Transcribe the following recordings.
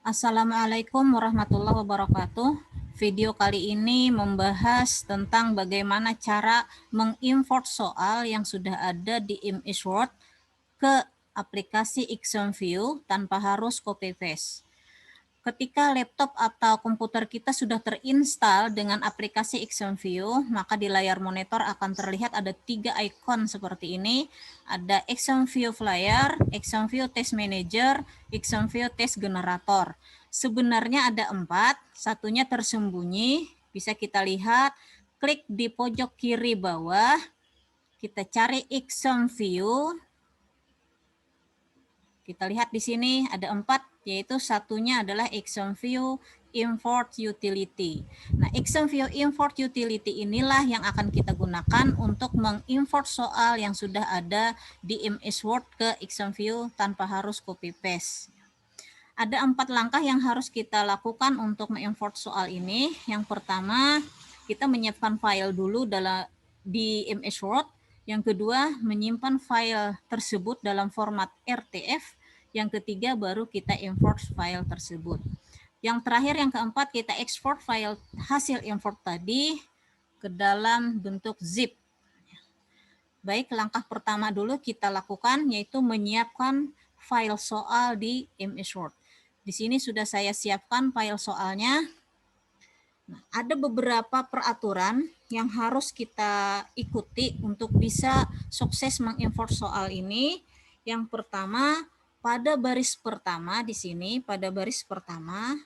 Assalamualaikum warahmatullahi wabarakatuh. Video kali ini membahas tentang bagaimana cara mengimport soal yang sudah ada di Image Word ke aplikasi ExamView tanpa harus copy paste. Ketika laptop atau komputer kita sudah terinstall dengan aplikasi ExamView, maka di layar monitor akan terlihat ada 3 ikon seperti ini. Ada ExamView Flyer, ExamView Test Manager, ExamView Test Generator. Sebenarnya ada 4, satunya tersembunyi. Bisa kita lihat, klik di pojok kiri bawah, kita cari ExamView. Kita lihat di sini ada 4, yaitu satunya adalah ExamView Import Utility. Nah, ExamView Import Utility inilah yang akan kita gunakan untuk mengimport soal yang sudah ada di MS Word ke ExamView tanpa harus copy paste. Ada 4 langkah yang harus kita lakukan untuk mengimport soal ini. Yang pertama, kita menyiapkan file dulu di MS Word. Yang kedua, menyimpan file tersebut dalam format RTF. Yang ketiga, baru kita import file tersebut. Yang terakhir, yang keempat, kita ekspor file hasil import tadi ke dalam bentuk zip. Baik, langkah pertama dulu kita lakukan, yaitu menyiapkan file soal di MS Word. Di sini sudah saya siapkan file soalnya. Nah, ada beberapa peraturan yang harus kita ikuti untuk bisa sukses mengimport soal ini. Yang pertama, pada baris pertama di sini, pada baris pertama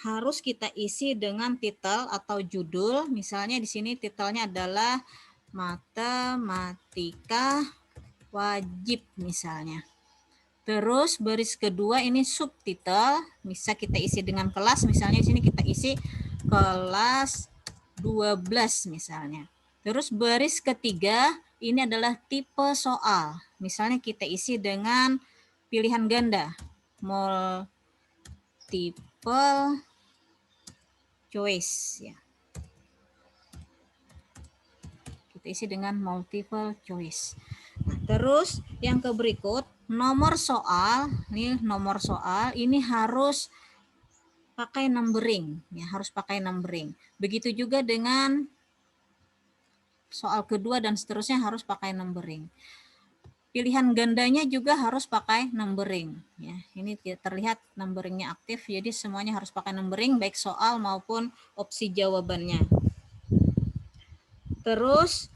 harus kita isi dengan titel atau judul. Misalnya di sini titelnya adalah Matematika Wajib misalnya. Terus baris kedua ini subtitle, bisa kita isi dengan kelas, misalnya di sini kita isi kelas 12 misalnya. Terus baris ketiga ini adalah tipe soal. Misalnya kita isi dengan pilihan ganda, multiple choice ya. Kita isi dengan multiple choice. Nah, terus yang ke berikut, nomor soal. Nih nomor soal ini harus pakai numbering ya, harus pakai numbering. Begitu juga dengan soal kedua dan seterusnya harus pakai numbering. Pilihan gandanya juga harus pakai numbering ya. Ini terlihat numberingnya aktif, jadi semuanya harus pakai numbering baik soal maupun opsi jawabannya. Terus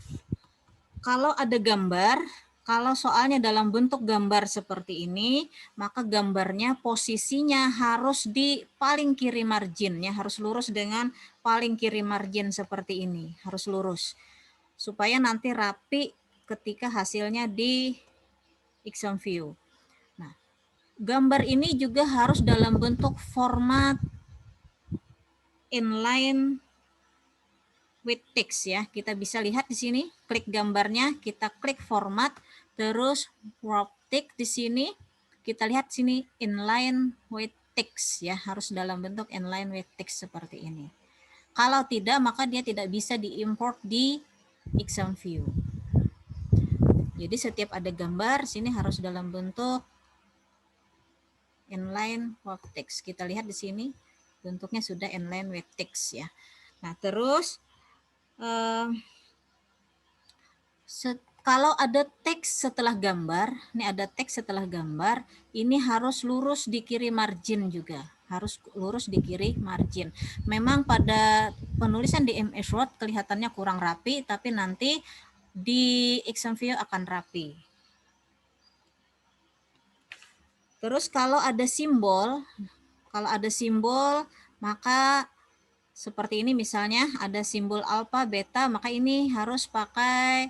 kalau ada gambar, kalau soalnya dalam bentuk gambar seperti ini, maka gambarnya posisinya harus di paling kiri margin ya, harus lurus dengan paling kiri margin seperti ini, harus lurus. Supaya nanti rapi ketika hasilnya di ExamView. Nah, gambar ini juga harus dalam bentuk format inline with text ya. Kita bisa lihat di sini, klik gambarnya, kita klik format, terus wrap text di sini, kita lihat sini inline with text ya, harus dalam bentuk inline with text seperti ini. Kalau tidak, maka dia tidak bisa diimport di ExamView. Jadi setiap ada gambar, sini harus dalam bentuk inline with text. Kita lihat di sini, bentuknya sudah inline with text ya. Nah, terus kalau ada teks setelah gambar, ini ada teks setelah gambar, ini harus lurus di kiri margin juga, harus lurus di kiri margin. Memang pada penulisan di MS Word kelihatannya kurang rapi, tapi nanti di ExamView akan rapi. Terus kalau ada simbol maka seperti ini misalnya ada simbol alfa, beta, maka ini harus pakai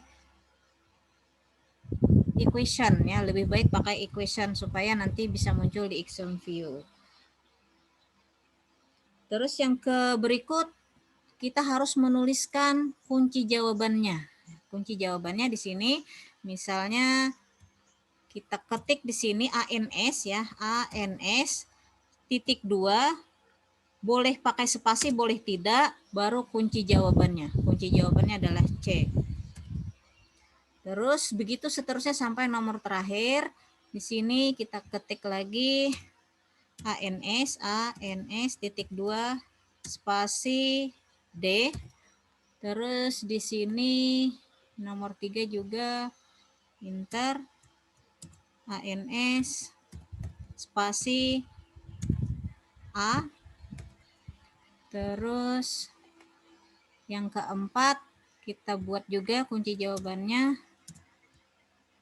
equation ya, lebih baik pakai equation supaya nanti bisa muncul di ExamView. Terus yang ke berikut, kita harus menuliskan kunci jawabannya. Kunci jawabannya di sini misalnya kita ketik di sini ANS ya, ANS titik 2, boleh pakai spasi, boleh tidak, baru kunci jawabannya. Kunci jawabannya adalah C. Terus begitu seterusnya sampai nomor terakhir. Di sini kita ketik lagi ANS titik 2 spasi D. Terus di sini nomor 3 juga enter ANS spasi A. Terus yang keempat kita buat juga kunci jawabannya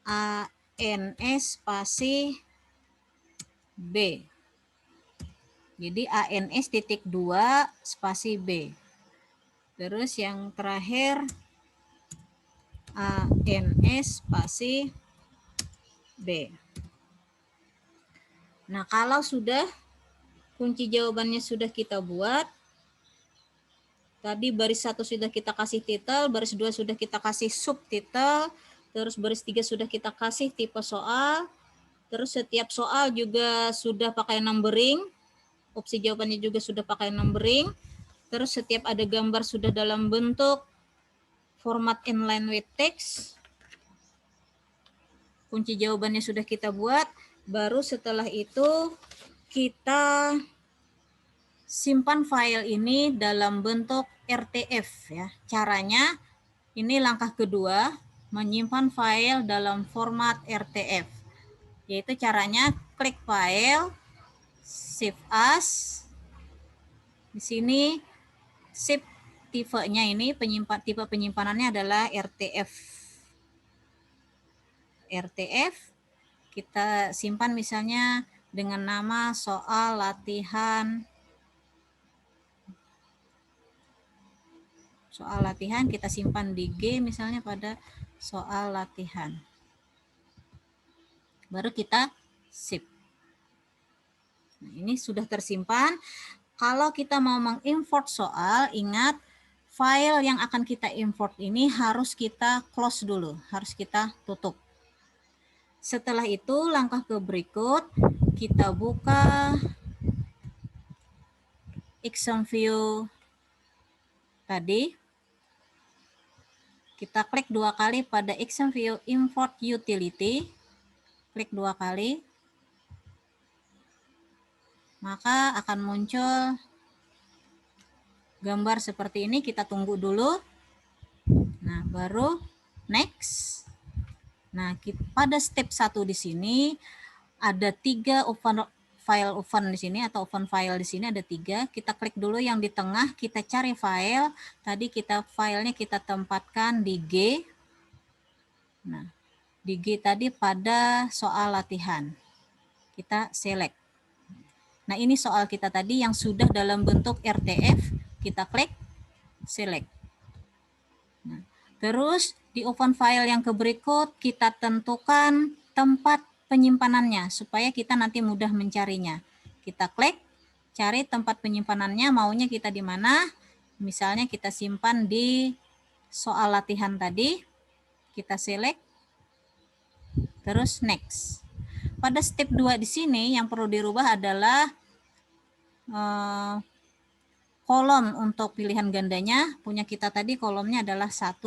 ANS spasi B. Jadi ANS titik 2 spasi B. Terus yang terakhir ANS spasi B. Nah, kalau sudah kunci jawabannya sudah kita buat, tadi baris 1 sudah kita kasih titel, baris 2 sudah kita kasih subtitel, terus baris 3 sudah kita kasih tipe soal, terus setiap soal juga sudah pakai numbering, opsi jawabannya juga sudah pakai numbering, terus setiap ada gambar sudah dalam bentuk format inline with text, kunci jawabannya sudah kita buat, baru setelah itu kita simpan file ini dalam bentuk RTF ya. Caranya ini langkah kedua, menyimpan file dalam format RTF. Yaitu caranya klik file, save as. Di sini save tipenya ini tipe penyimpanannya adalah RTF. RTF kita simpan misalnya dengan nama soal latihan. Soal latihan kita simpan di G misalnya pada soal latihan. Baru kita save. Nah, ini sudah tersimpan. Kalau kita mau mengimport soal, ingat file yang akan kita import ini harus kita close dulu, harus kita tutup. Setelah itu langkah ke berikut, kita buka Exam View tadi. Kita klik 2 kali pada Exam View Import Utility. Klik 2 kali. Maka akan muncul gambar seperti ini. Kita tunggu dulu. Nah, baru next. Nah, pada step 1 di sini ada 3 file open di sini atau open file di sini ada 3. Kita klik dulu yang di tengah, kita cari file. Tadi filenya kita tempatkan di G. Nah, di G tadi pada soal latihan. Kita select. Nah, ini soal kita tadi yang sudah dalam bentuk RTF, kita klik select. Nah, terus di open file yang berikut kita tentukan tempat penyimpanannya supaya kita nanti mudah mencarinya. Kita klik cari tempat penyimpanannya, maunya kita di mana? Misalnya kita simpan di soal latihan tadi. Kita select. Terus next. Pada step 2 di sini yang perlu dirubah adalah kolom untuk pilihan gandanya. Punya kita tadi kolomnya adalah 1.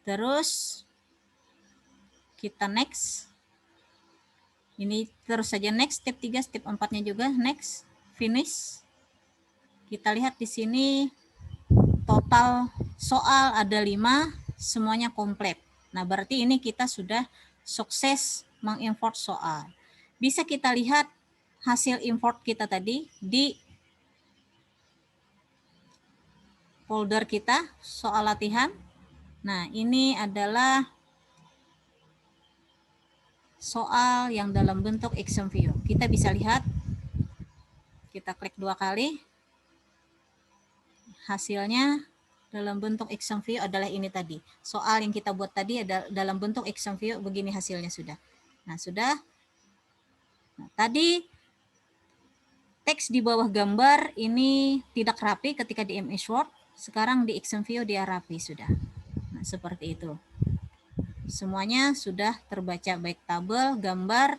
Terus kita next. Ini terus saja next, step 3, step 4-nya juga next, finish. Kita lihat di sini total soal ada 5, semuanya komplit. Nah, berarti ini kita sudah sukses mengimport soal. Bisa kita lihat hasil import kita tadi di folder kita soal latihan. Nah, ini adalah soal yang dalam bentuk exam view. Kita bisa lihat, kita klik 2 kali. Hasilnya dalam bentuk exam view adalah ini tadi. Soal yang kita buat tadi ada dalam bentuk exam view, begini hasilnya sudah. Nah, sudah. Nah, tadi teks di bawah gambar ini tidak rapi ketika di MS Word. Sekarang di exam view dia rapi sudah. Nah, seperti itu. Semuanya sudah terbaca baik tabel, gambar,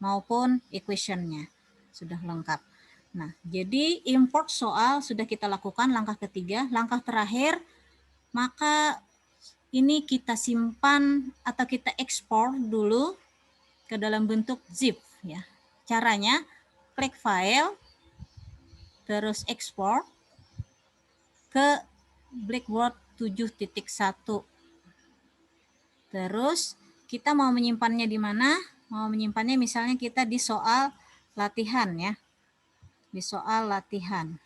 maupun equation-nya. Sudah lengkap. Nah, jadi import soal sudah kita lakukan langkah ketiga. Langkah terakhir, maka ini kita simpan atau kita ekspor dulu ke dalam bentuk zip ya. Caranya, klik file, terus export ke Blackboard 7.1. Terus kita mau menyimpannya di mana? Mau menyimpannya misalnya kita di soal latihan ya. Di soal latihan.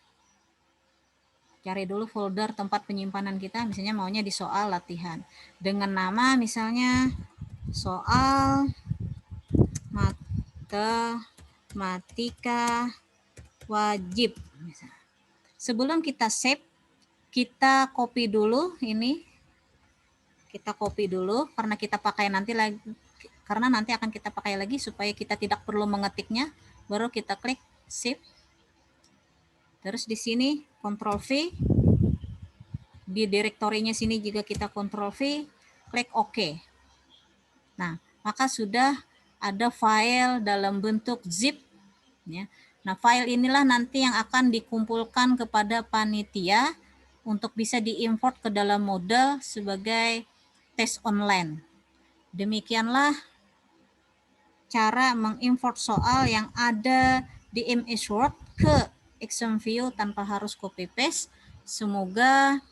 Cari dulu folder tempat penyimpanan kita, misalnya maunya di soal latihan. Dengan nama misalnya soal matematika wajib. Sebelum kita save, kita copy dulu ini. Kita copy dulu karena kita pakai nanti lagi, karena nanti akan kita pakai lagi supaya kita tidak perlu mengetiknya. Baru kita klik save. Terus di sini Ctrl V. Di direktorinya sini juga kita Ctrl V, klik OK. Nah, maka sudah ada file dalam bentuk zip ya. Nah, file inilah nanti yang akan dikumpulkan kepada panitia untuk bisa diimport ke dalam model sebagai tes online. Demikianlah cara mengimport soal yang ada di MS Word ke ExamView tanpa harus copy paste. Semoga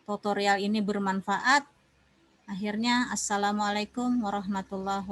tutorial ini bermanfaat. Akhirnya, assalamualaikum warahmatullahi wabarakatuh.